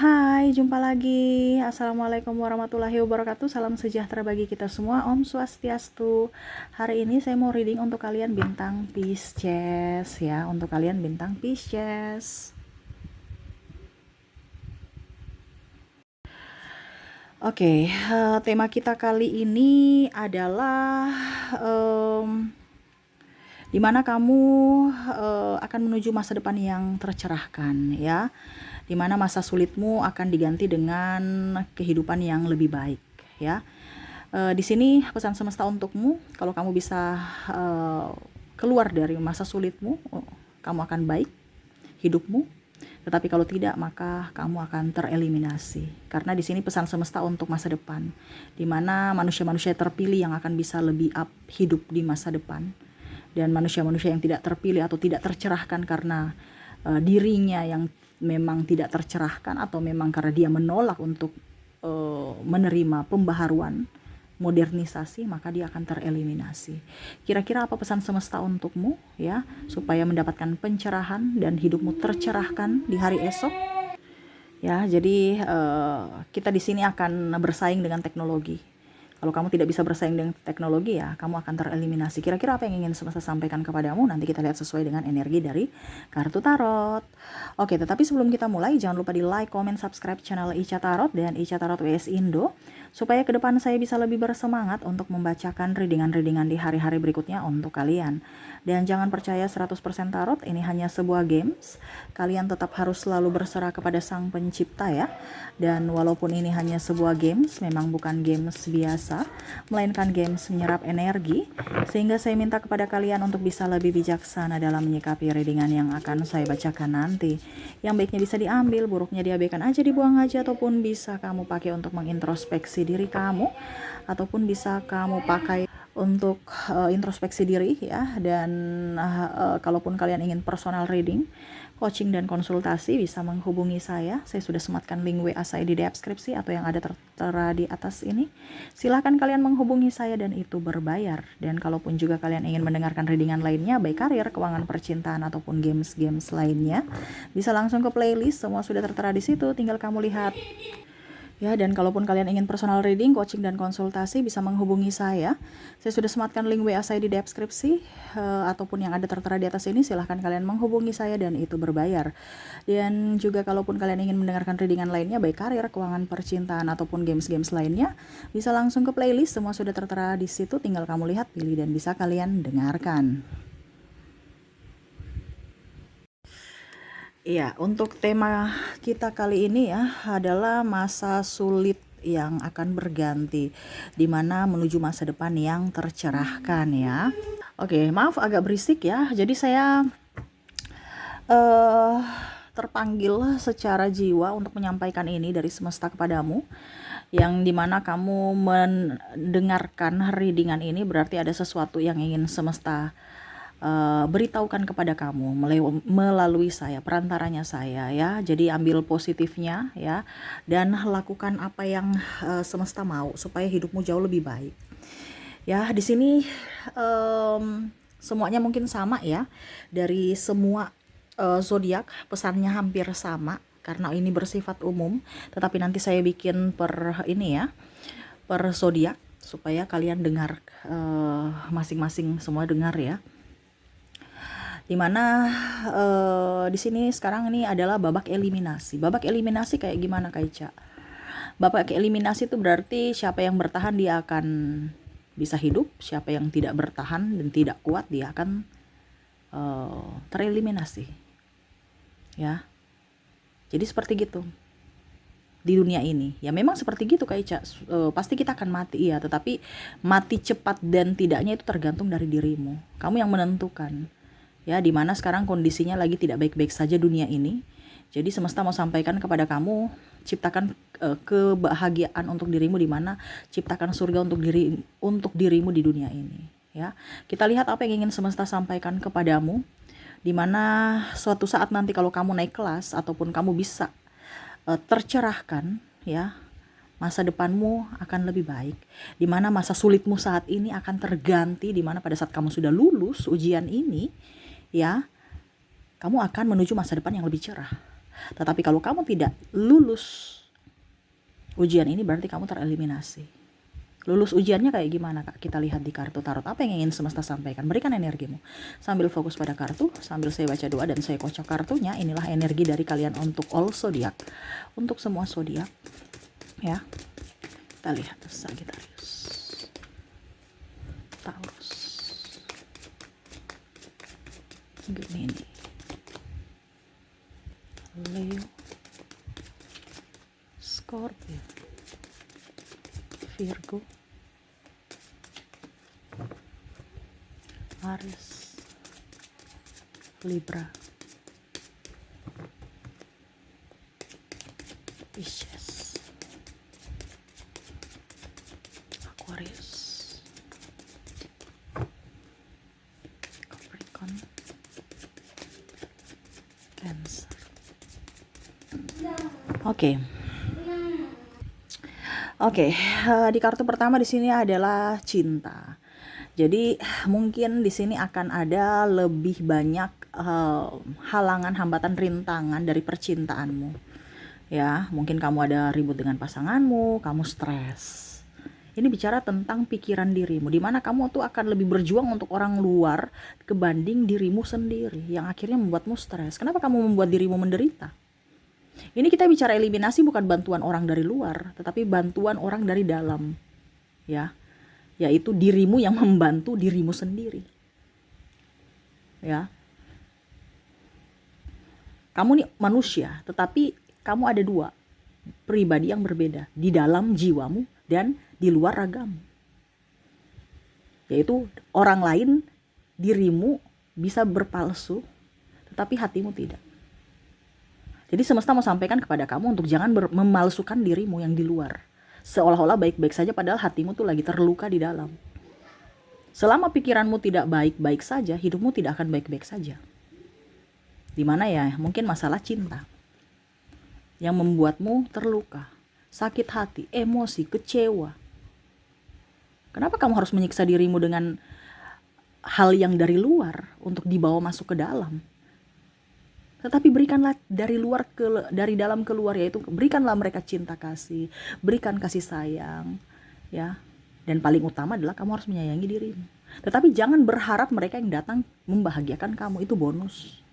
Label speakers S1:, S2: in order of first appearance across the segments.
S1: Hai, jumpa lagi. Assalamualaikum warahmatullahi wabarakatuh. Salam sejahtera bagi kita semua. Om Swastiastu. Hari ini saya mau reading untuk kalian bintang Pisces ya. Untuk kalian bintang Pisces. Oke, tema kita kali ini adalah di mana kamu akan menuju masa depan yang tercerahkan ya, di mana masa sulitmu akan diganti dengan kehidupan yang lebih baik ya. Di sini pesan semesta untukmu, kalau kamu bisa keluar dari masa sulitmu, kamu akan baik hidupmu. Tetapi kalau tidak, maka kamu akan tereliminasi. Karena di sini pesan semesta untuk masa depan, di mana manusia-manusia terpilih yang akan bisa lebih up hidup di masa depan. Dan manusia-manusia yang tidak terpilih atau tidak tercerahkan karena dirinya yang memang tidak tercerahkan, atau memang karena dia menolak untuk menerima pembaharuan, modernisasi, maka dia akan tereliminasi. Kira-kira apa pesan semesta untukmu ya, supaya mendapatkan pencerahan dan hidupmu tercerahkan di hari esok? Ya, jadi kita di sini akan bersaing dengan teknologi. Kalau kamu tidak bisa bersaing dengan teknologi, ya kamu akan tereliminasi. Kira-kira apa yang ingin semesta sampaikan kepadamu? Nanti kita lihat sesuai dengan energi dari kartu tarot. Oke, tetapi sebelum kita mulai, jangan lupa di like, comment, subscribe channel Ica Tarot dan Ica Tarot WS Indo, supaya ke depan saya bisa lebih bersemangat untuk membacakan readingan-readingan di hari-hari berikutnya untuk kalian. Dan jangan percaya 100% tarot, ini hanya sebuah games. Kalian tetap harus selalu berserah kepada Sang Pencipta ya. Dan walaupun ini hanya sebuah games, memang bukan games biasa, melainkan games menyerap energi, sehingga saya minta kepada kalian untuk bisa lebih bijaksana dalam menyikapi readingan yang akan saya bacakan nanti. Yang baiknya bisa diambil, buruknya diabaikan aja, dibuang aja, ataupun bisa kamu pakai untuk mengintrospeksi diri kamu, ataupun bisa kamu pakai untuk introspeksi diri ya. Dan kalaupun kalian ingin personal reading, coaching dan konsultasi, bisa menghubungi saya. Saya sudah sematkan link WA saya di deskripsi atau yang ada tertera di atas ini. Silahkan kalian menghubungi saya dan itu berbayar. Dan kalaupun juga kalian ingin mendengarkan readingan lainnya, baik karir, keuangan, percintaan, ataupun games-games lainnya, bisa langsung ke playlist. Semua sudah tertera di situ, tinggal kamu lihat. Ya, dan kalaupun kalian ingin personal reading, coaching, dan konsultasi, bisa menghubungi saya. Saya sudah sematkan link WA saya di deskripsi, ataupun yang ada tertera di atas ini. Silahkan kalian menghubungi saya dan itu berbayar. Dan juga kalaupun kalian ingin mendengarkan readingan lainnya, baik karir, keuangan, percintaan, ataupun games-games lainnya, bisa langsung ke playlist. Semua sudah tertera di situ, tinggal kamu lihat, pilih, dan bisa kalian dengarkan. Iya, untuk tema kita kali ini ya adalah masa sulit yang akan berganti, di mana menuju masa depan yang tercerahkan ya. Oke, maaf agak berisik ya. Jadi saya eh terpanggil secara jiwa untuk menyampaikan ini dari semesta kepadamu, yang dimana kamu mendengarkan readingan ini berarti ada sesuatu yang ingin semesta beritahukan kepada kamu melalui saya, perantaranya saya ya. Jadi ambil positifnya ya, dan lakukan apa yang semesta mau supaya hidupmu jauh lebih baik. Ya, di sini semuanya mungkin sama ya, dari semua zodiak pesannya hampir sama karena ini bersifat umum. Tetapi nanti saya bikin per ini ya, per zodiak supaya kalian dengar masing-masing, semua dengar ya. Dimana di sini sekarang ini adalah babak eliminasi. Babak eliminasi kayak gimana Kak Ica? Babak eliminasi itu berarti siapa yang bertahan dia akan bisa hidup, siapa yang tidak bertahan dan tidak kuat dia akan tereliminasi. Ya. Jadi seperti gitu di dunia ini. Ya memang seperti gitu Kak Ica. Pasti kita akan mati ya, tetapi mati cepat dan tidaknya itu tergantung dari dirimu. Kamu yang menentukan. Ya, dimana sekarang kondisinya lagi tidak baik-baik saja dunia ini. Jadi semesta mau sampaikan kepada kamu, ciptakan kebahagiaan untuk dirimu, dimana ciptakan surga untuk dirimu di dunia ini. Ya, kita lihat apa yang ingin semesta sampaikan kepadamu, dimana suatu saat nanti kalau kamu naik kelas ataupun kamu bisa tercerahkan, ya masa depanmu akan lebih baik, dimana masa sulitmu saat ini akan terganti, dimana pada saat kamu sudah lulus ujian ini ya, kamu akan menuju masa depan yang lebih cerah. Tetapi kalau kamu tidak lulus ujian ini, berarti kamu tereliminasi. Lulus ujiannya kayak gimana, Kak? Kita lihat di kartu tarot. Apa yang ingin semesta sampaikan? Berikan energimu. Sambil fokus pada kartu, sambil saya baca doa dan saya kocok kartunya. Inilah energi dari kalian untuk all zodiak. Untuk semua zodiak. Ya. Kita lihat Sagittarius, Taurus, Gemini, Leo, Scorpio, Virgo, Aries, Libra, Pisces, Aquarius, Capricorn, Cancer. Oke, di kartu pertama di sini adalah cinta. Jadi mungkin di sini akan ada lebih banyak halangan, hambatan, rintangan dari percintaanmu. Ya, mungkin kamu ada ribut dengan pasanganmu, kamu stres. Ini bicara tentang pikiran dirimu, di mana kamu tuh akan lebih berjuang untuk orang luar kebanding dirimu sendiri, yang akhirnya membuatmu stres. Kenapa kamu membuat dirimu menderita? Ini kita bicara eliminasi, bukan bantuan orang dari luar, tetapi bantuan orang dari dalam. Ya, yaitu dirimu yang membantu dirimu sendiri. Ya. Kamu nih manusia, tetapi kamu ada dua pribadi yang berbeda di dalam jiwamu dan di luar ragamu. Yaitu orang lain, dirimu bisa berpalsu, tetapi hatimu tidak. Jadi semesta mau sampaikan kepada kamu untuk jangan memalsukan dirimu yang di luar. Seolah-olah baik-baik saja padahal hatimu tuh lagi terluka di dalam. Selama pikiranmu tidak baik-baik saja, hidupmu tidak akan baik-baik saja. Dimana ya, mungkin masalah cinta yang membuatmu terluka, sakit hati, emosi, kecewa. Kenapa kamu harus menyiksa dirimu dengan hal yang dari luar untuk dibawa masuk ke dalam? Tetapi berikanlah dari luar dari dalam keluar, yaitu berikanlah mereka cinta kasih, berikan kasih sayang, ya. Dan paling utama adalah kamu harus menyayangi dirimu. Tetapi jangan berharap mereka yang datang membahagiakan kamu, itu bonus.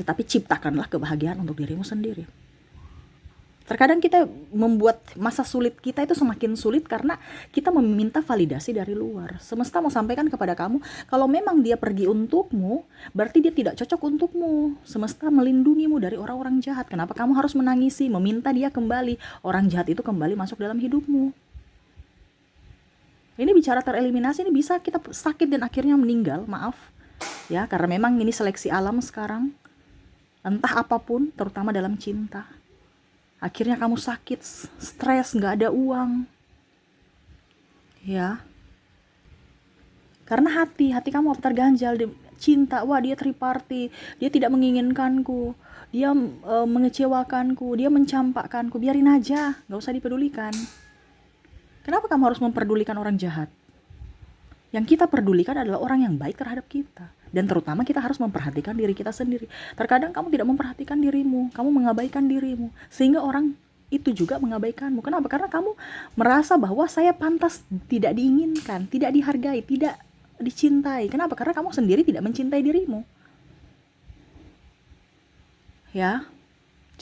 S1: Tetapi ciptakanlah kebahagiaan untuk dirimu sendiri. Terkadang kita membuat masa sulit kita itu semakin sulit karena kita meminta validasi dari luar. Semesta mau sampaikan kepada kamu, kalau memang dia pergi untukmu, berarti dia tidak cocok untukmu. Semesta melindungimu dari orang-orang jahat. Kenapa kamu harus menangisi, meminta dia kembali? Orang jahat itu kembali masuk dalam hidupmu. Ini bicara tereliminasi, ini bisa kita sakit dan akhirnya meninggal, maaf. Ya, karena memang ini seleksi alam sekarang. Entah apapun, terutama dalam cinta. Akhirnya kamu sakit, stres, gak ada uang. Ya. Karena hati kamu terganjal, cinta, wah dia triparty, dia tidak menginginkanku, dia mengecewakanku, dia mencampakkanku, biarin aja, gak usah dipedulikan. Kenapa kamu harus memperdulikan orang jahat? Yang kita pedulikan adalah orang yang baik terhadap kita. Dan terutama kita harus memperhatikan diri kita sendiri. Terkadang kamu tidak memperhatikan dirimu, kamu mengabaikan dirimu, sehingga orang itu juga mengabaikanmu. Kenapa? Karena kamu merasa bahwa saya pantas tidak diinginkan, tidak dihargai, tidak dicintai. Kenapa? Karena kamu sendiri tidak mencintai dirimu. Ya.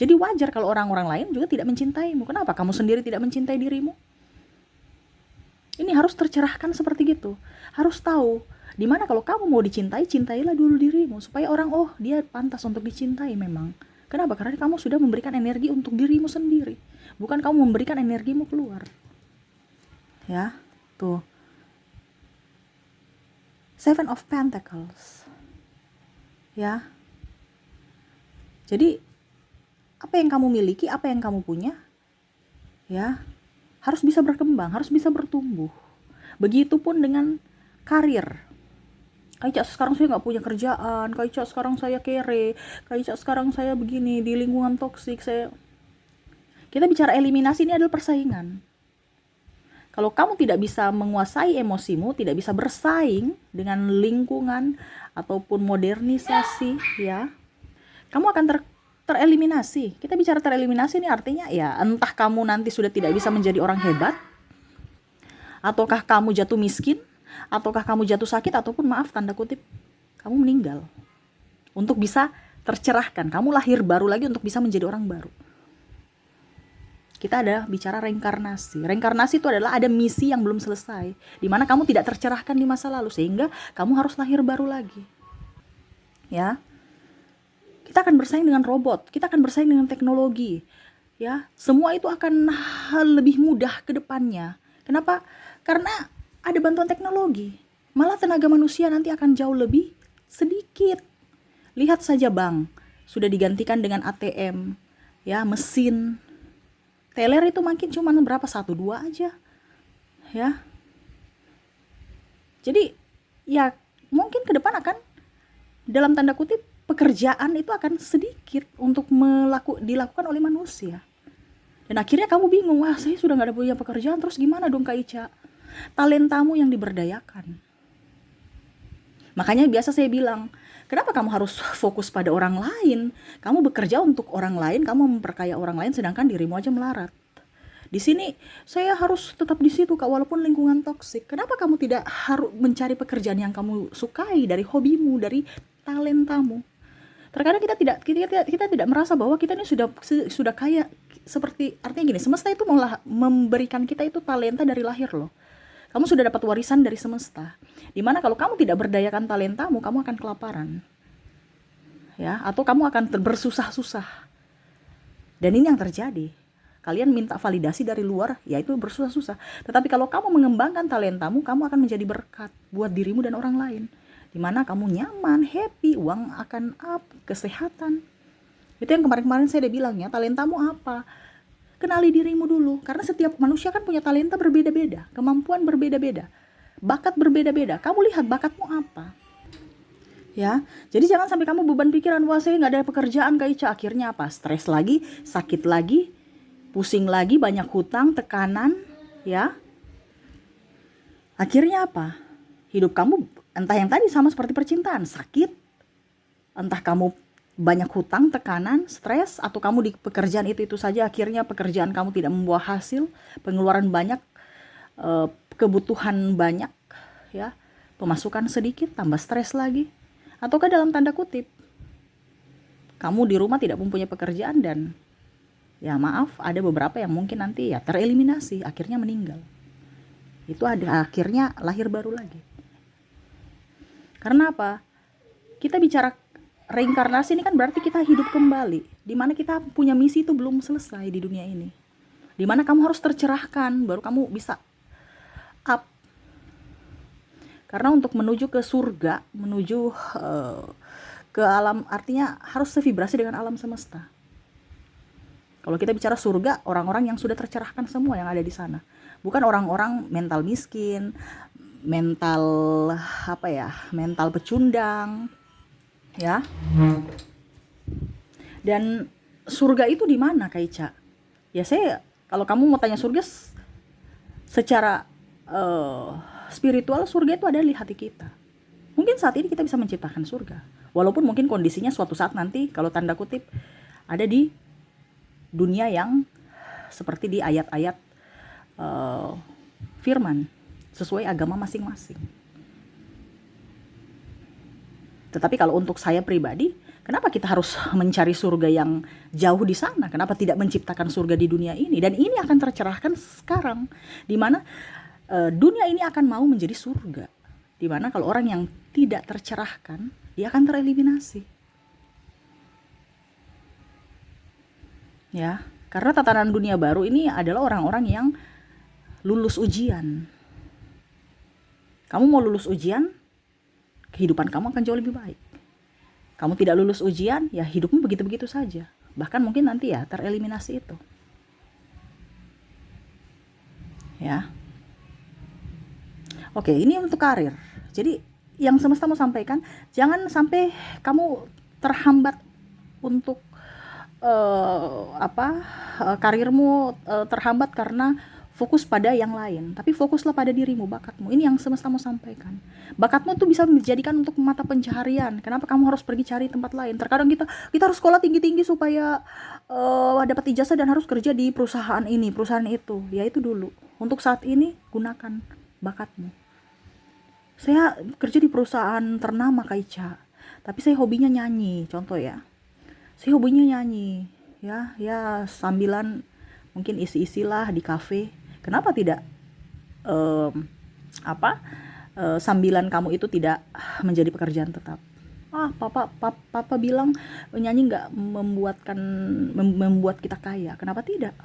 S1: Jadi wajar kalau orang-orang lain juga tidak mencintaimu. Kenapa? Kamu sendiri tidak mencintai dirimu. Ini harus tercerahkan seperti gitu. Harus tahu dimana kalau kamu mau dicintai, cintailah dulu dirimu supaya orang, oh dia pantas untuk dicintai memang. Kenapa? Karena kamu sudah memberikan energi untuk dirimu sendiri, bukan kamu memberikan energimu keluar. Ya, tuh. Seven of Pentacles. Ya. Jadi apa yang kamu miliki, apa yang kamu punya, ya, harus bisa berkembang, harus bisa bertumbuh. Begitupun dengan karir. Kayak sekarang saya nggak punya kerjaan, kayak sekarang saya kere, kayak sekarang saya begini di lingkungan toksik. Kita bicara eliminasi, ini adalah persaingan. Kalau kamu tidak bisa menguasai emosimu, tidak bisa bersaing dengan lingkungan ataupun modernisasi, ya, kamu akan tereliminasi. Kita bicara tereliminasi ini artinya ya entah kamu nanti sudah tidak bisa menjadi orang hebat, ataukah kamu jatuh miskin, ataukah kamu jatuh sakit, ataupun maaf tanda kutip kamu meninggal. Untuk bisa tercerahkan, kamu lahir baru lagi untuk bisa menjadi orang baru. Kita ada bicara reinkarnasi. Reinkarnasi itu adalah ada misi yang belum selesai, di mana kamu tidak tercerahkan di masa lalu sehingga kamu harus lahir baru lagi. Ya. Kita akan bersaing dengan robot, kita akan bersaing dengan teknologi. Ya, semua itu akan lebih mudah ke depannya. Kenapa? Karena ada bantuan teknologi. Malah tenaga manusia nanti akan jauh lebih sedikit. Lihat saja bank, sudah digantikan dengan ATM, ya, mesin. Teller itu makin cuma berapa, 1-2 aja. Ya. Jadi, ya mungkin ke depan akan dalam tanda kutip pekerjaan itu akan sedikit untuk dilakukan oleh manusia. Dan akhirnya kamu bingung, wah saya sudah gak ada punya pekerjaan, terus gimana dong Kak Ica? Talentamu yang diberdayakan. Makanya biasa saya bilang, kenapa kamu harus fokus pada orang lain? Kamu bekerja untuk orang lain, kamu memperkaya orang lain, sedangkan dirimu aja melarat. Di sini saya harus tetap di situ Kak, walaupun lingkungan toksik. Kenapa kamu tidak harus mencari pekerjaan yang kamu sukai, dari hobimu, dari talentamu? Terkadang kita tidak merasa bahwa kita ini sudah kaya, seperti artinya gini, semesta itu malah memberikan kita itu talenta dari lahir loh. Kamu sudah dapat warisan dari semesta. Dimana kalau kamu tidak berdayakan talentamu, kamu akan kelaparan. Ya, atau kamu akan bersusah-susah. Dan ini yang terjadi. Kalian minta validasi dari luar, yaitu bersusah-susah. Tetapi kalau kamu mengembangkan talentamu, kamu akan menjadi berkat buat dirimu dan orang lain. Dimana kamu nyaman, happy, uang akan up, kesehatan. Itu yang kemarin-kemarin saya udah bilang ya, talentamu apa? Kenali dirimu dulu, karena setiap manusia kan punya talenta berbeda-beda, kemampuan berbeda-beda, bakat berbeda-beda. Kamu lihat bakatmu apa? Ya, jadi jangan sampai kamu beban pikiran, wah saya nggak ada pekerjaan Kak Ica, akhirnya apa? Stres lagi, sakit lagi, pusing lagi, banyak hutang, tekanan, ya. Akhirnya apa? Hidup kamu entah yang tadi sama seperti percintaan, sakit, entah kamu banyak hutang, tekanan, stres, atau kamu di pekerjaan itu saja, akhirnya pekerjaan kamu tidak membawa hasil, pengeluaran banyak, kebutuhan banyak, ya, pemasukan sedikit, tambah stres lagi. Ataukah dalam tanda kutip, kamu di rumah tidak mempunyai pekerjaan dan ya maaf, ada beberapa yang mungkin nanti ya tereliminasi, akhirnya meninggal. Itu ada akhirnya lahir baru lagi. Karena apa? Kita bicara reinkarnasi ini kan berarti kita hidup kembali, di mana kita punya misi itu belum selesai di dunia ini, di mana kamu harus tercerahkan baru kamu bisa up. Karena untuk menuju ke surga, menuju ke alam, artinya harus sevibrasi dengan alam semesta. Kalau kita bicara surga, orang-orang yang sudah tercerahkan semua yang ada di sana, bukan orang-orang mental miskin, mental mental pecundang, ya. Dan surga itu di mana Kak Ica? Ya saya, kalau kamu mau tanya surga secara spiritual, surga itu ada di hati kita. Mungkin saat ini kita bisa menciptakan surga, walaupun mungkin kondisinya suatu saat nanti kalau tanda kutip ada di dunia yang seperti di ayat-ayat firman sesuai agama masing-masing. Tetapi kalau untuk saya pribadi, kenapa kita harus mencari surga yang jauh di sana? Kenapa tidak menciptakan surga di dunia ini? Dan ini akan tercerahkan sekarang, di mana dunia ini akan mau menjadi surga. Di mana kalau orang yang tidak tercerahkan, dia akan tereliminasi. Ya, karena tatanan dunia baru ini adalah orang-orang yang lulus ujian. Kamu mau lulus ujian, kehidupan kamu akan jauh lebih baik. Kamu tidak lulus ujian, ya hidupmu begitu-begitu saja. Bahkan mungkin nanti ya tereliminasi itu. Ya. Oke, ini untuk karir. Jadi yang semesta mau sampaikan, jangan sampai kamu terhambat untuk karirmu terhambat karena fokus pada yang lain, tapi fokuslah pada dirimu, bakatmu. Ini yang semesta mau sampaikan. Bakatmu tuh bisa dijadikan untuk mata pencaharian. Kenapa kamu harus pergi cari tempat lain? Terkadang kita harus sekolah tinggi-tinggi supaya dapat ijazah dan harus kerja di perusahaan ini, perusahaan itu. Ya itu dulu. Untuk saat ini gunakan bakatmu. Saya kerja di perusahaan ternama Kak Ica, tapi saya hobinya nyanyi, contoh ya. Saya hobinya nyanyi, ya sambilan mungkin isi-isilah di kafe. Kenapa tidak em, sambilan kamu itu tidak menjadi pekerjaan tetap? Papa bilang nyanyi nggak membuat kita kaya. Kenapa tidak?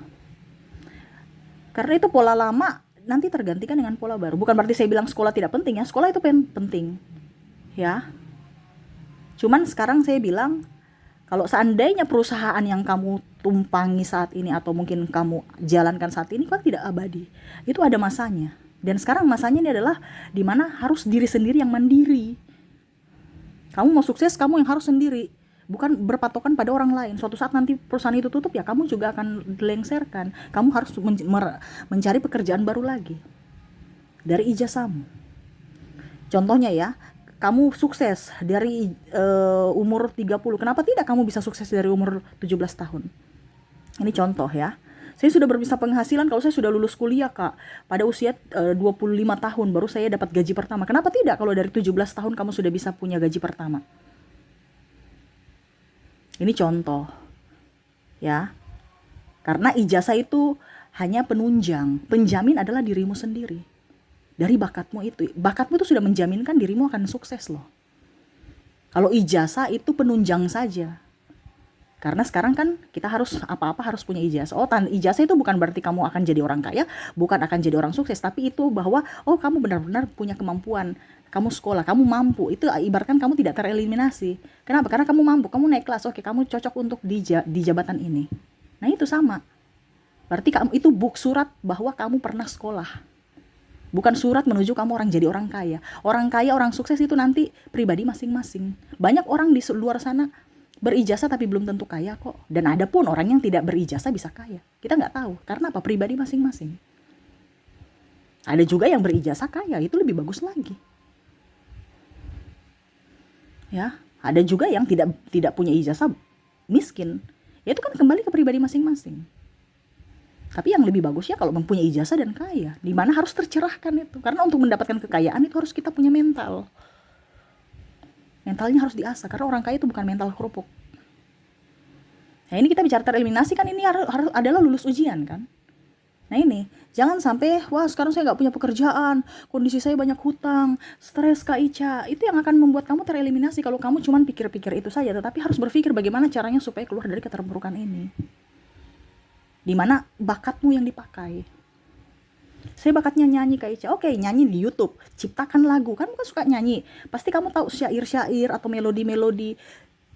S1: Karena itu pola lama nanti tergantikan dengan pola baru. Bukan berarti saya bilang sekolah tidak penting ya. Sekolah itu penting, ya. Cuman sekarang saya bilang, kalau seandainya perusahaan yang kamu tumpangi saat ini atau mungkin kamu jalankan saat ini kan tidak abadi. Itu ada masanya. Dan sekarang masanya ini adalah dimana harus diri sendiri yang mandiri. Kamu mau sukses, kamu yang harus sendiri. Bukan berpatokan pada orang lain. Suatu saat nanti perusahaan itu tutup ya kamu juga akan dilengserkan. Kamu harus mencari pekerjaan baru lagi. Dari ijazahmu. Contohnya ya, kamu sukses dari umur 30, kenapa tidak kamu bisa sukses dari umur 17 tahun? Ini contoh ya. Saya sudah berbisa penghasilan kalau saya sudah lulus kuliah Kak. Pada usia 25 tahun baru saya dapat gaji pertama. Kenapa tidak kalau dari 17 tahun kamu sudah bisa punya gaji pertama? Ini contoh. Ya. Karena ijazah itu hanya penunjang. Penjamin adalah dirimu sendiri. Dari bakatmu itu sudah menjaminkan dirimu akan sukses loh. Kalau ijazah itu penunjang saja. Karena sekarang kan kita harus apa-apa harus punya ijazah. Ijazah itu bukan berarti kamu akan jadi orang kaya, bukan akan jadi orang sukses, tapi itu bahwa kamu benar-benar punya kemampuan. Kamu sekolah, kamu mampu. Itu ibaratkan kamu tidak tereliminasi. Kenapa? Karena kamu mampu, kamu naik kelas. Oke, kamu cocok untuk di jabatan ini. Nah, itu sama. Berarti kamu itu surat bahwa kamu pernah sekolah. Bukan surat menuju kamu jadi orang kaya. Orang kaya, orang sukses itu nanti pribadi masing-masing. Banyak orang di luar sana berijazah tapi belum tentu kaya kok. Dan ada pun orang yang tidak berijazah bisa kaya. Kita nggak tahu. Karena apa? Pribadi masing-masing. Ada juga yang berijazah kaya, itu lebih bagus lagi. Ya, ada juga yang tidak punya ijazah miskin. Ya itu kan kembali ke pribadi masing-masing. Tapi yang lebih bagus ya kalau mempunyai ijazah dan kaya. Dimana harus tercerahkan itu. Karena untuk mendapatkan kekayaan itu harus kita punya mental. Mentalnya harus diasah. Karena orang kaya itu bukan mental kerupuk. Nah ini kita bicara tereliminasi kan, ini harus adalah lulus ujian kan. Nah ini, jangan sampai, sekarang saya gak punya pekerjaan, kondisi saya banyak hutang, stres Kak Ica. Itu yang akan membuat kamu tereliminasi kalau kamu cuma pikir-pikir itu saja. Tetapi harus berpikir bagaimana caranya supaya keluar dari keterpurukan ini. Dimana bakatmu yang dipakai. Saya bakatnya nyanyi Kak Ica. Oke, nyanyi di YouTube, ciptakan lagu. Kan bukan suka nyanyi, pasti kamu tahu syair-syair atau melodi-melodi,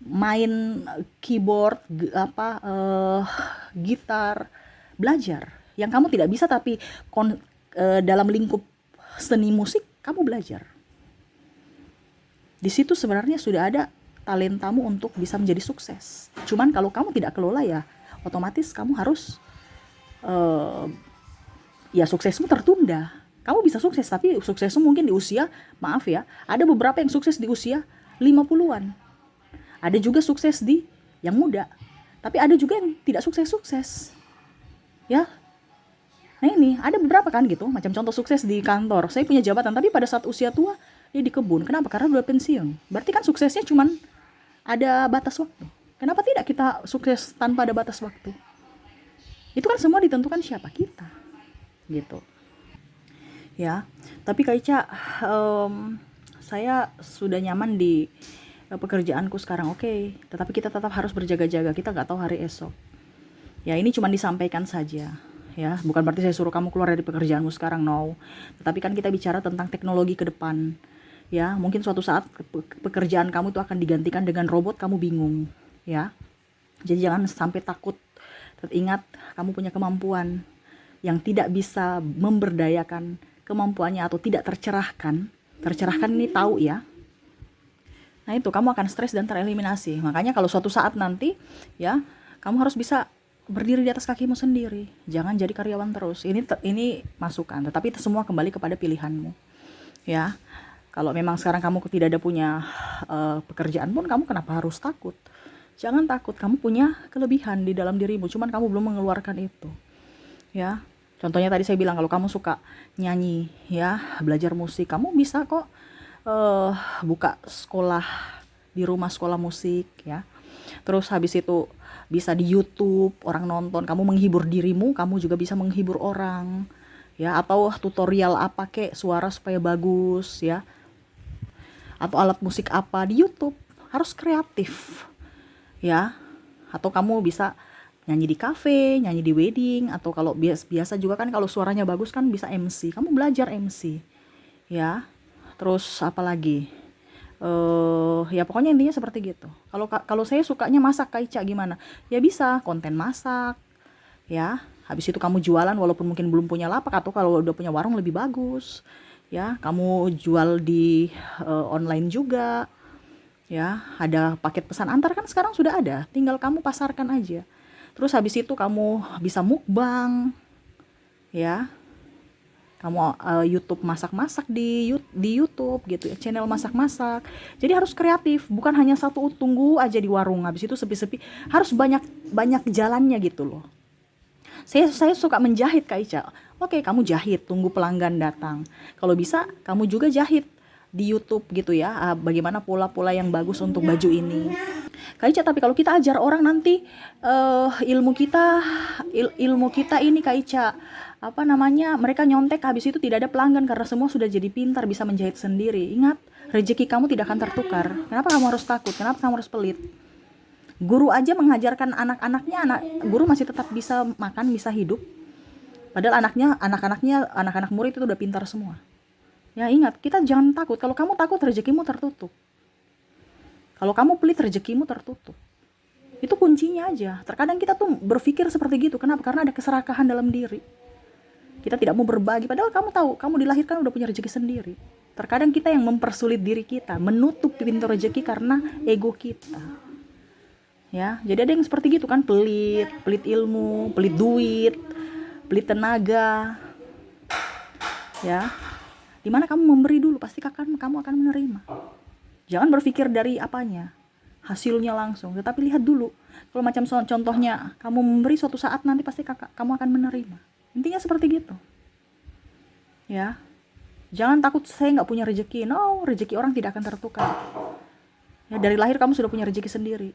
S1: main keyboard, gitar, belajar. Yang kamu tidak bisa tapi dalam lingkup seni musik kamu belajar. Di situ sebenarnya sudah ada talentamu untuk bisa menjadi sukses. Cuman kalau kamu tidak kelola ya otomatis kamu harus suksesmu tertunda. Kamu bisa sukses tapi suksesmu mungkin di usia, maaf ya, ada beberapa yang sukses di usia 50-an. Ada juga sukses di yang muda. Tapi ada juga yang tidak sukses-sukses. Ya. Nah ini, ada beberapa kan gitu, macam contoh sukses di kantor. Saya punya jabatan tapi pada saat usia tua dia di kebun. Kenapa? Karena udah pensiun. Berarti kan suksesnya cuman ada batas waktu. Kenapa tidak kita sukses tanpa ada batas waktu? Itu kan semua ditentukan siapa kita. Gitu. Ya, tapi Kak Ica, saya sudah nyaman di pekerjaanku sekarang, oke. Tetapi kita tetap harus berjaga-jaga, kita nggak tahu hari esok. Ya, ini cuma disampaikan saja. Ya, bukan berarti saya suruh kamu keluar dari pekerjaanmu sekarang, no. Tetapi kan kita bicara tentang teknologi ke depan. Ya, mungkin suatu saat pekerjaan kamu itu akan digantikan dengan robot, kamu bingung. Ya, jadi jangan sampai takut. Ingat, kamu punya kemampuan yang tidak bisa memberdayakan kemampuannya atau tidak tercerahkan. Tercerahkan ini tahu ya. Nah itu kamu akan stres dan tereliminasi. Makanya kalau suatu saat nanti ya kamu harus bisa berdiri di atas kakimu sendiri. Jangan jadi karyawan terus. Ini masukan, tetapi itu semua kembali kepada pilihanmu. Ya. Kalau memang sekarang kamu tidak ada punya pekerjaan pun, kamu kenapa harus takut? Jangan takut, kamu punya kelebihan di dalam dirimu, cuman kamu belum mengeluarkan itu. Ya. Contohnya tadi saya bilang kalau kamu suka nyanyi, ya, belajar musik, kamu bisa kok buka sekolah di rumah, sekolah musik, ya. Terus habis itu bisa di YouTube, orang nonton, kamu menghibur dirimu, kamu juga bisa menghibur orang, ya. Atau tutorial apa kek, suara supaya bagus, ya. Atau alat musik apa di YouTube, harus kreatif, ya. Atau kamu bisa nyanyi di cafe, nyanyi di wedding, atau kalau biasa juga kan kalau suaranya bagus kan bisa MC, kamu belajar MC, ya. Terus apa lagi, ya pokoknya intinya seperti gitu. Kalau saya sukanya masak, Kak Ica, gimana? Ya bisa konten masak, ya. Habis itu kamu jualan walaupun mungkin belum punya lapak, atau kalau udah punya warung lebih bagus, ya. Kamu jual di online juga, ya. Ada paket pesan antar kan sekarang sudah ada, tinggal kamu pasarkan aja. Terus habis itu kamu bisa mukbang, ya. Kamu YouTube masak-masak di YouTube gitu ya, channel masak-masak. Jadi harus kreatif, bukan hanya satu tunggu aja di warung habis itu sepi-sepi, harus banyak banyak jalannya gitu loh. Saya suka menjahit, Kak Ica. Oke, kamu jahit, tunggu pelanggan datang. Kalau bisa, kamu juga jahit di YouTube gitu ya. Bagaimana pola-pola yang bagus untuk baju ini. Kak Ica, tapi kalau kita ajar orang nanti ilmu kita ini, Kak Ica, apa namanya? Mereka nyontek habis itu tidak ada pelanggan karena semua sudah jadi pintar bisa menjahit sendiri. Ingat, rezeki kamu tidak akan tertukar. Kenapa kamu harus takut? Kenapa kamu harus pelit? Guru aja mengajarkan anak-anaknya, guru masih tetap bisa makan, bisa hidup. Padahal anak-anak murid itu udah pintar semua. Ya ingat, kita jangan takut. Kalau kamu takut, rezekimu tertutup. Kalau kamu pelit, rezekimu tertutup. Itu kuncinya aja. Terkadang kita tuh berpikir seperti gitu. Kenapa? Karena ada keserakahan dalam diri. Kita tidak mau berbagi. Padahal kamu tahu, kamu dilahirkan udah punya rezeki sendiri. Terkadang kita yang mempersulit diri kita, menutup pintu rezeki karena ego kita. Ya, jadi ada yang seperti gitu kan, pelit ilmu, pelit duit, pelit tenaga. Ya. Dimana kamu memberi dulu, pasti kamu akan menerima. Jangan berpikir dari apanya, hasilnya langsung, tetapi lihat dulu. Kalau macam contohnya, kamu memberi suatu saat nanti pasti kamu akan menerima. Intinya seperti gitu. Ya. Jangan takut saya nggak punya rezeki. No, rezeki orang tidak akan tertukar. Ya, dari lahir kamu sudah punya rezeki sendiri.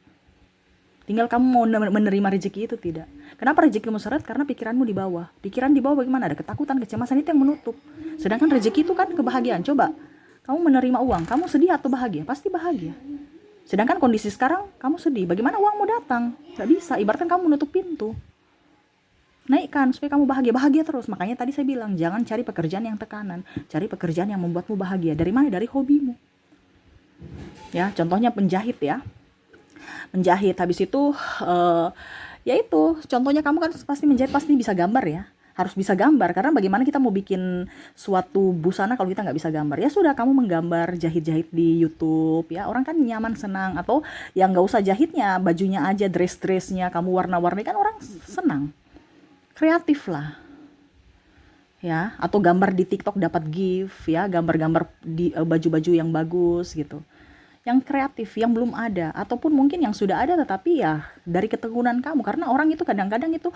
S1: Tinggal kamu mau menerima rezeki itu tidak. Kenapa rezekimu seret? Karena pikiranmu di bawah. Pikiran di bawah bagaimana? Ada ketakutan, kecemasan, itu yang menutup. Sedangkan rezeki itu kan kebahagiaan. Coba, kamu menerima uang, kamu sedih atau bahagia? Pasti bahagia. Sedangkan kondisi sekarang, kamu sedih. Bagaimana uang mau datang? Gak bisa, ibaratkan kamu menutup pintu. Naikkan supaya kamu bahagia. Bahagia terus. Makanya tadi saya bilang, jangan cari pekerjaan yang tekanan. Cari pekerjaan yang membuatmu bahagia. Dari mana? Dari hobimu. Ya, contohnya penjahit ya. Menjahit, habis itu ya itu contohnya, kamu kan pasti menjahit, pasti bisa gambar ya, harus bisa gambar, karena bagaimana kita mau bikin suatu busana kalau kita nggak bisa gambar. Ya sudah, kamu menggambar, jahit-jahit di YouTube ya, orang kan nyaman, senang. Atau yang nggak usah jahitnya, bajunya aja, dress-dressnya kamu warna-warni, kan orang senang. Kreatif lah ya. Atau gambar di TikTok dapat gift ya, gambar-gambar di baju-baju yang bagus gitu, yang kreatif, yang belum ada, ataupun mungkin yang sudah ada tetapi ya dari ketekunan kamu. Karena orang itu kadang-kadang itu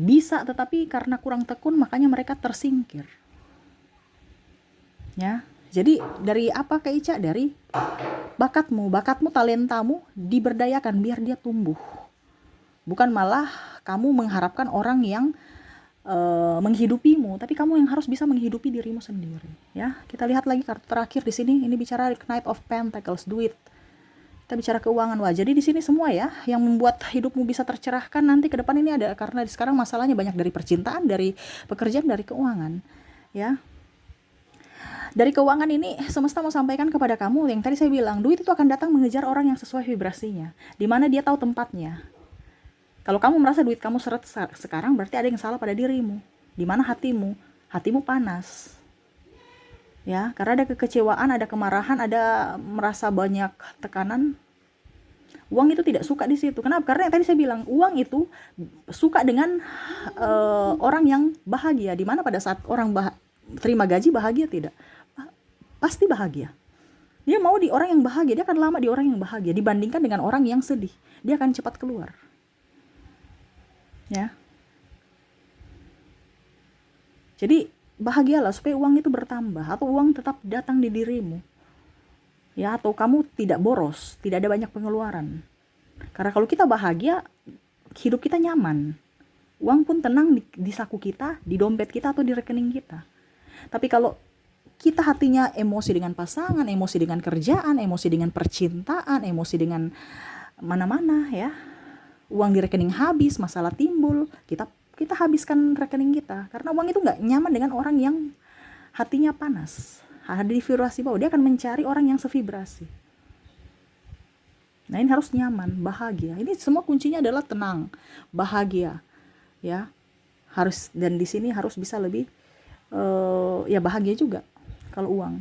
S1: bisa, tetapi karena kurang tekun makanya mereka tersingkir. Ya, jadi dari apa, Kak Ica? Dari bakatmu, talentamu diberdayakan biar dia tumbuh. Bukan malah kamu mengharapkan orang yang menghidupimu, tapi kamu yang harus bisa menghidupi dirimu sendiri. Ya, kita lihat lagi kartu terakhir di sini. Ini bicara Knight of Pentacles, duit. Kita bicara keuangan. Wah, jadi di sini semua ya yang membuat hidupmu bisa tercerahkan nanti ke depan ini ada, karena sekarang masalahnya banyak dari percintaan, dari pekerjaan, dari keuangan. Ya. Dari keuangan ini semesta mau sampaikan kepada kamu yang tadi saya bilang, duit itu akan datang mengejar orang yang sesuai vibrasinya, di mana dia tahu tempatnya. Kalau kamu merasa duit kamu seret sekarang, berarti ada yang salah pada dirimu. Di mana hatimu panas. Ya, karena ada kekecewaan, ada kemarahan, ada merasa banyak tekanan. Uang itu tidak suka di situ. Kenapa? Karena yang tadi saya bilang, uang itu suka dengan orang yang bahagia. Dimana pada saat orang terima gaji bahagia tidak? Pasti bahagia. Dia mau di orang yang bahagia, dia akan lama di orang yang bahagia dibandingkan dengan orang yang sedih. Dia akan cepat keluar. Ya. Jadi bahagialah supaya uang itu bertambah atau uang tetap datang di dirimu. Ya, atau kamu tidak boros, tidak ada banyak pengeluaran. Karena kalau kita bahagia, hidup kita nyaman. Uang pun tenang di saku kita, di dompet kita atau di rekening kita. Tapi kalau kita hatinya emosi dengan pasangan, emosi dengan kerjaan, emosi dengan percintaan, emosi dengan mana-mana ya. Uang di rekening habis, masalah timbul, kita habiskan rekening kita. Karena uang itu nggak nyaman dengan orang yang hatinya panas. Ada di vibrasi bawah, dia akan mencari orang yang sevibrasi. Nah, ini harus nyaman, bahagia. Ini semua kuncinya adalah tenang, bahagia, ya. Harus, dan di sini harus bisa lebih ya bahagia juga kalau uang.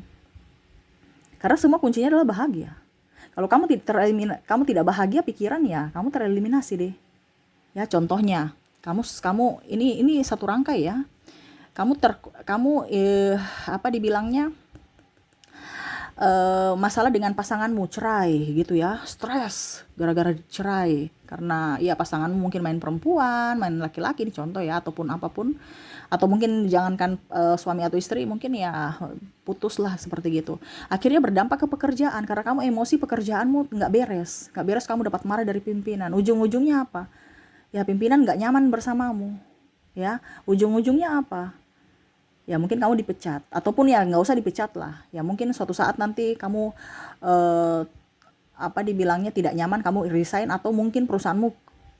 S1: Karena semua kuncinya adalah bahagia. Kalau kamu tidak bahagia pikiran, ya kamu tereliminasi deh. Ya, contohnya, kamu ini satu rangkai ya. Kamu apa dibilangnya? Masalah dengan pasanganmu, cerai gitu ya, stres gara-gara cerai karena ya pasanganmu mungkin main perempuan, main laki-laki ini contoh ya, ataupun apapun, atau mungkin jangankan suami atau istri, mungkin ya putuslah seperti gitu. Akhirnya berdampak ke pekerjaan karena kamu emosi, pekerjaanmu nggak beres, kamu dapat marah dari pimpinan. Ujung-ujungnya apa? Ya pimpinan nggak nyaman bersamamu. Ya, ujung-ujungnya apa? Ya mungkin kamu dipecat, ataupun ya nggak usah dipecat lah, ya mungkin suatu saat nanti kamu apa dibilangnya tidak nyaman, kamu resign, atau mungkin perusahaanmu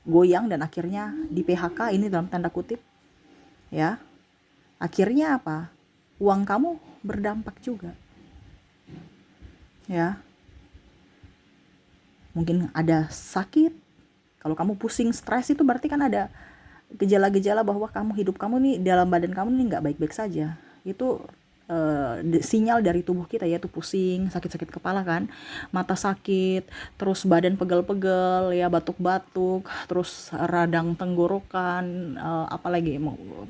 S1: goyang dan akhirnya di PHK, ini dalam tanda kutip ya. Akhirnya apa? Uang kamu berdampak juga ya. Mungkin ada sakit. Kalau kamu pusing, stres, itu berarti kan ada gejala-gejala bahwa hidup kamu nih, dalam badan kamu nih nggak baik-baik saja. Itu sinyal dari tubuh kita, yaitu pusing, sakit-sakit kepala kan, mata sakit, terus badan pegel-pegel ya, batuk-batuk, terus radang tenggorokan, apalagi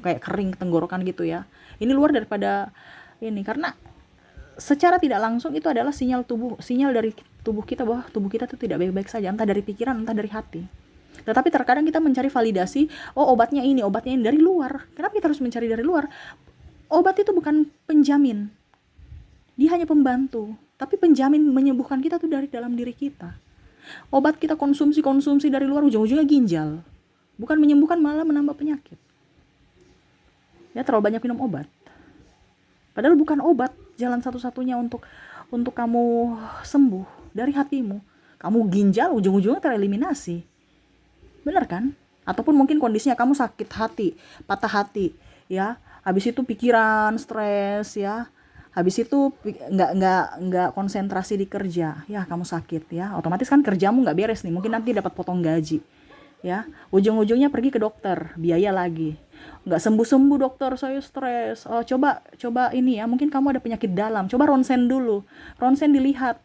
S1: kayak kering tenggorokan gitu ya. Ini luar daripada ini, karena secara tidak langsung itu adalah sinyal dari tubuh kita bahwa tubuh kita tuh tidak baik-baik saja, entah dari pikiran, entah dari hati. Tetapi terkadang kita mencari validasi, obatnya ini dari luar. Kenapa kita harus mencari dari luar? Obat itu bukan penjamin. Dia hanya pembantu. Tapi penjamin menyembuhkan kita tuh dari dalam diri kita. Obat kita konsumsi dari luar, ujung-ujungnya ginjal. Bukan menyembuhkan, malah menambah penyakit. Ya, terlalu banyak minum obat. Padahal bukan obat jalan satu-satunya untuk kamu sembuh dari hatimu. Kamu ginjal, ujung-ujungnya tereliminasi. Benar kan? Ataupun mungkin kondisinya kamu sakit hati, patah hati, ya. Habis itu pikiran, stres, ya. Habis itu nggak konsentrasi di kerja, ya kamu sakit, ya. Otomatis kan kerjamu nggak beres nih. Mungkin nanti dapat potong gaji, ya. Ujung-ujungnya pergi ke dokter, biaya lagi. Nggak sembuh-sembuh dokter, saya stres. Oh, coba ini ya. Mungkin kamu ada penyakit dalam. Coba ronsen dulu. Ronsen dilihat.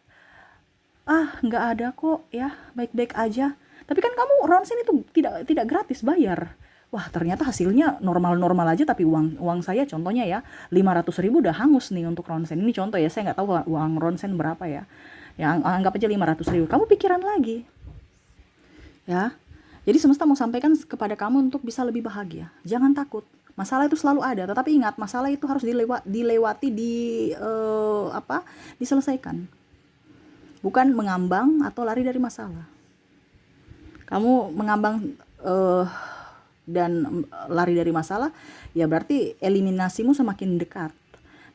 S1: Ah, nggak ada kok, ya. Baik-baik aja. Tapi kan kamu ronsen itu tidak gratis, bayar. Wah, ternyata hasilnya normal-normal aja, tapi uang saya contohnya ya 500.000 udah hangus nih untuk ronsen. Ini contoh ya, saya nggak tahu uang ronsen berapa ya. Ya anggap aja 500.000. Kamu pikiran lagi. Ya. Jadi semesta mau sampaikan kepada kamu untuk bisa lebih bahagia. Jangan takut. Masalah itu selalu ada, tetapi ingat, masalah itu harus dilewati, diselesaikan. Bukan mengambang atau lari dari masalah. Kamu mengambang dan lari dari masalah, ya berarti eliminasimu semakin dekat.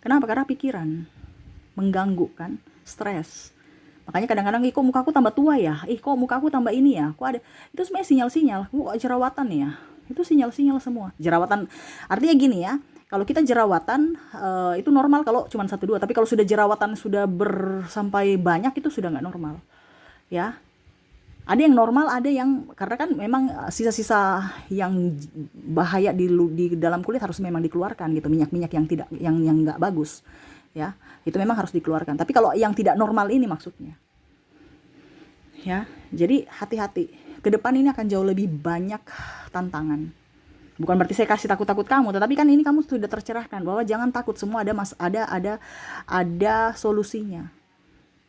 S1: Kenapa? Karena pikiran mengganggu kan, stres. Makanya kadang-kadang, kok mukaku tambah tua ya, kok mukaku tambah ini ya, kok ada. Itu sebenarnya sinyal-sinyal, kok jerawatan ya. Itu sinyal-sinyal semua. Jerawatan artinya gini ya, kalau kita jerawatan itu normal kalau cuma 1-2, tapi kalau sudah jerawatan sudah sampai banyak, itu sudah nggak normal. Ya. Ada yang normal, ada yang, karena kan memang sisa-sisa yang bahaya di dalam kulit harus memang dikeluarkan gitu, minyak-minyak yang nggak bagus, ya, itu memang harus dikeluarkan. Tapi kalau yang tidak normal ini maksudnya, ya. Jadi hati-hati. Ke depan ini akan jauh lebih banyak tantangan. Bukan berarti saya kasih takut-takut kamu, tetapi kan ini kamu sudah tercerahkan bahwa jangan takut, semua ada solusinya,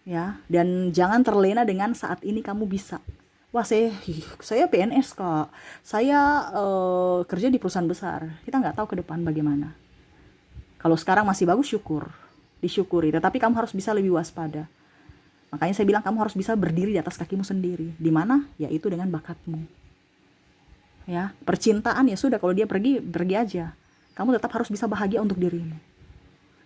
S1: ya. Dan jangan terlena dengan saat ini kamu bisa. Wah, saya PNS kok, saya kerja di perusahaan besar. Kita nggak tahu ke depan bagaimana. Kalau sekarang masih bagus, disyukuri. Tetapi kamu harus bisa lebih waspada. Makanya saya bilang kamu harus bisa berdiri di atas kakimu sendiri. Di mana? Yaitu dengan bakatmu. Ya, percintaan ya sudah, kalau dia pergi aja. Kamu tetap harus bisa bahagia untuk dirimu.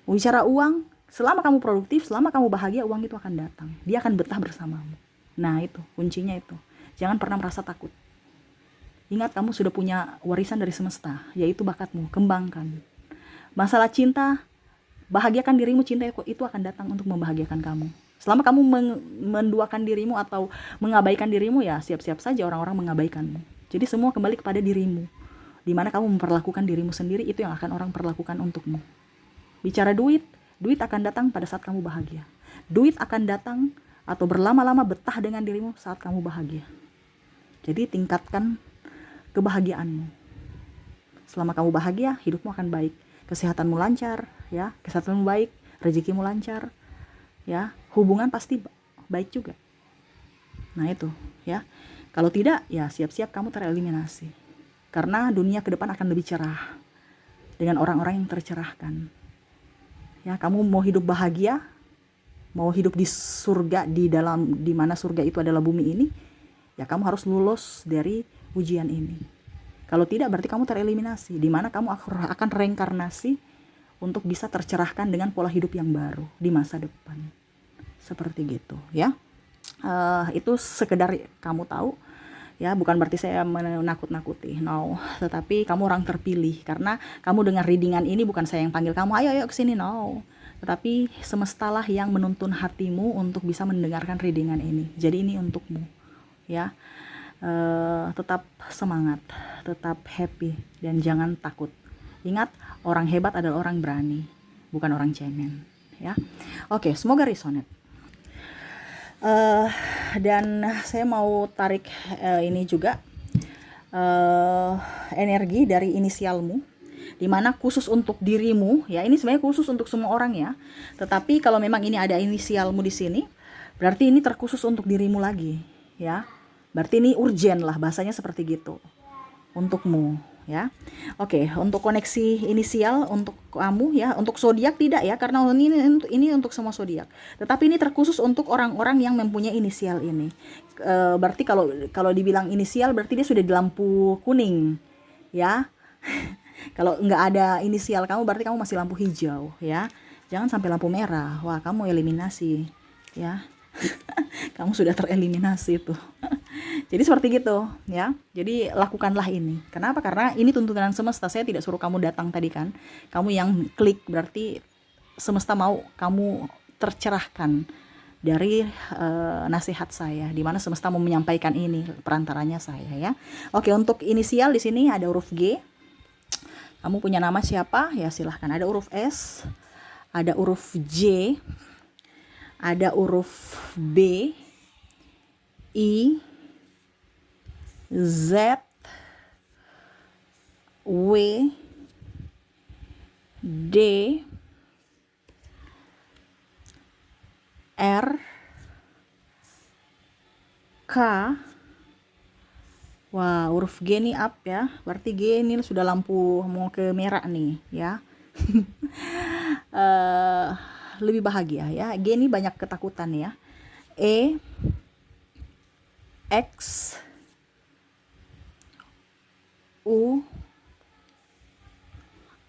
S1: Bicara uang, selama kamu produktif, selama kamu bahagia, uang itu akan datang. Dia akan betah bersamamu. Nah, itu kuncinya itu. Jangan pernah merasa takut. Ingat, kamu sudah punya warisan dari semesta, yaitu bakatmu. Kembangkan. Masalah cinta, bahagiakan dirimu, cinta itu akan datang untuk membahagiakan kamu. Selama kamu menduakan dirimu atau mengabaikan dirimu, ya siap-siap saja orang-orang mengabaikanmu. Jadi semua kembali kepada dirimu. Dimana kamu memperlakukan dirimu sendiri, itu yang akan orang perlakukan untukmu. Bicara duit akan datang pada saat kamu bahagia. Duit akan datang atau berlama-lama betah dengan dirimu saat kamu bahagia. Jadi tingkatkan kebahagiaanmu. Selama kamu bahagia, hidupmu akan baik. Kesehatanmu lancar, ya. Kesehatanmu baik, rezekimu lancar, ya. Hubungan pasti baik juga. Nah, itu, ya. Kalau tidak, ya siap-siap kamu tereliminasi. Karena dunia ke depan akan lebih cerah dengan orang-orang yang tercerahkan. Ya, kamu mau hidup bahagia, mau hidup di surga, di mana surga itu adalah bumi ini, ya kamu harus lulus dari ujian ini. Kalau tidak, berarti kamu tereliminasi, di mana kamu akan reinkarnasi untuk bisa tercerahkan dengan pola hidup yang baru di masa depan. Seperti gitu, ya. Itu sekedar kamu tahu, ya. Bukan berarti saya menakut-nakuti, no. Tetapi kamu orang terpilih, karena kamu dengar readingan ini bukan saya yang panggil kamu, ayo kesini, no. Tetapi semestalah yang menuntun hatimu untuk bisa mendengarkan readingan ini. Jadi ini untukmu, ya. Tetap semangat, tetap happy, dan jangan takut. Ingat, orang hebat adalah orang berani, bukan orang cemen, ya. Oke, semoga resonate. Dan saya mau tarik ini juga energi dari inisialmu, dimana khusus untuk dirimu, ya. Ini sebenarnya khusus untuk semua orang, ya. Tetapi kalau memang ini ada inisialmu di sini, berarti ini terkhusus untuk dirimu lagi, ya. Berarti ini urgent lah, bahasanya seperti gitu untukmu, ya. Oke, untuk koneksi inisial untuk kamu, ya. Untuk zodiak tidak, ya, karena ini untuk semua zodiak. Tetapi ini terkhusus untuk orang-orang yang mempunyai inisial ini. Berarti kalau dibilang inisial, berarti dia sudah di lampu kuning, ya. Kalau nggak ada inisial kamu, berarti kamu masih lampu hijau, ya. Jangan sampai lampu merah, wah kamu eliminasi, ya. Kamu sudah tereliminasi tuh. Jadi seperti gitu, ya. Jadi lakukanlah ini. Kenapa? Karena ini tuntunan semesta. Saya tidak suruh kamu datang tadi kan. Kamu yang klik, berarti semesta mau kamu tercerahkan dari nasihat saya, di mana semesta mau menyampaikan ini, perantaranya saya, ya. Oke, untuk inisial di sini ada huruf G. Kamu punya nama siapa? Ya silahkan. Ada huruf S, ada huruf J, ada huruf B, I, Z, W, D, R, K. Wah, huruf G nih up, ya. Berarti G ini sudah lampu mau ke merah nih, ya. Lebih bahagia, ya. G ini banyak ketakutan, ya. E, X, U,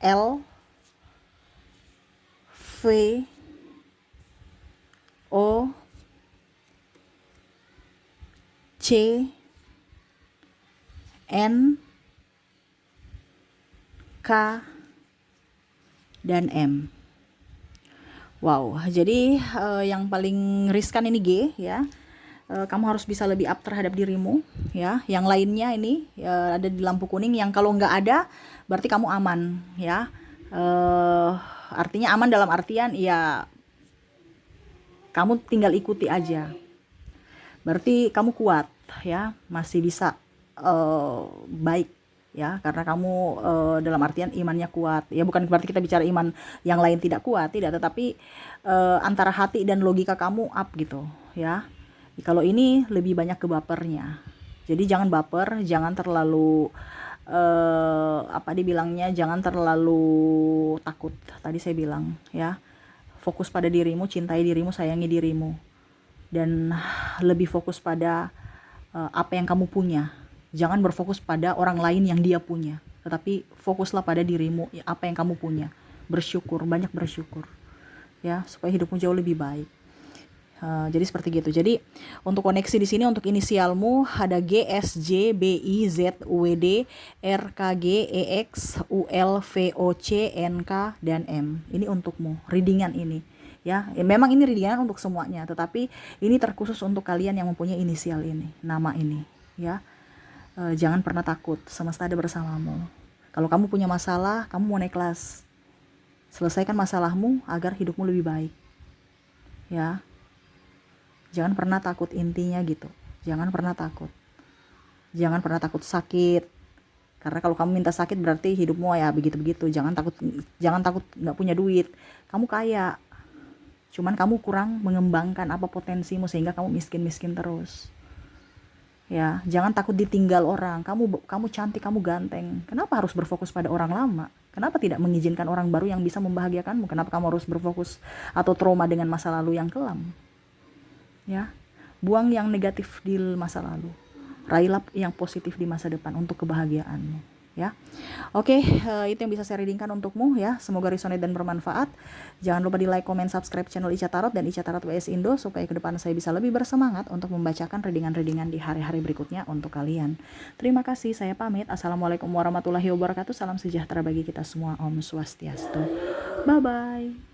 S1: L, V, O, C, N, K, dan M. Wow, jadi yang paling riskan ini G, ya. Kamu harus bisa lebih up terhadap dirimu, ya. Yang lainnya ini ada di lampu kuning, yang kalau nggak ada berarti kamu aman, ya. Artinya aman dalam artian ya kamu tinggal ikuti aja. Berarti kamu kuat ya, masih bisa baik ya, karena kamu dalam artian imannya kuat. Ya bukan berarti kita bicara iman yang lain tidak kuat, tidak, tetapi antara hati dan logika kamu up gitu ya. Kalau ini lebih banyak ke bapernya. Jadi jangan baper, jangan terlalu apa dibilangnya, jangan terlalu takut. Tadi saya bilang ya, fokus pada dirimu, cintai dirimu, sayangi dirimu, dan lebih fokus pada apa yang kamu punya. Jangan berfokus pada orang lain yang dia punya, tetapi fokuslah pada dirimu, apa yang kamu punya. Bersyukur, banyak bersyukur ya, supaya hidupmu jauh lebih baik. Jadi seperti gitu. Jadi untuk koneksi di sini, untuk inisialmu ada G, S, J, B, I, Z, U, W, D, R, K, G, E, X, U, L, V, O, C, N, K, dan M. Ini untukmu, readingan ini ya. Memang ini readingan untuk semuanya, tetapi ini terkhusus untuk kalian yang mempunyai inisial ini, nama ini ya. Jangan pernah takut, semesta ada bersamamu. Kalau kamu punya masalah, kamu mau naik kelas, selesaikan masalahmu agar hidupmu lebih baik ya. Jangan pernah takut, intinya gitu. Jangan pernah takut. Jangan pernah takut sakit. Karena kalau kamu minta sakit berarti hidupmu ya begitu-begitu. Jangan takut nggak punya duit. Kamu kaya. Cuman kamu kurang mengembangkan apa potensimu sehingga kamu miskin-miskin terus. Ya, jangan takut ditinggal orang. Kamu cantik, kamu ganteng. Kenapa harus berfokus pada orang lama? Kenapa tidak mengizinkan orang baru yang bisa membahagiakanmu? Kenapa kamu harus berfokus atau trauma dengan masa lalu yang kelam? Ya, buang yang negatif di masa lalu, raihlah yang positif di masa depan untuk kebahagiaanmu ya. Oke, itu yang bisa saya readingkan untukmu ya. Semoga resonate dan bermanfaat. Jangan lupa di like, comment, subscribe channel Ica Tarot dan Ica Tarot WS Indo supaya ke depan saya bisa lebih bersemangat untuk membacakan readingan-readingan di hari-hari berikutnya untuk kalian. Terima kasih, saya pamit. Assalamualaikum warahmatullahi wabarakatuh. Salam sejahtera bagi kita semua. Om Swastiastu. Bye bye.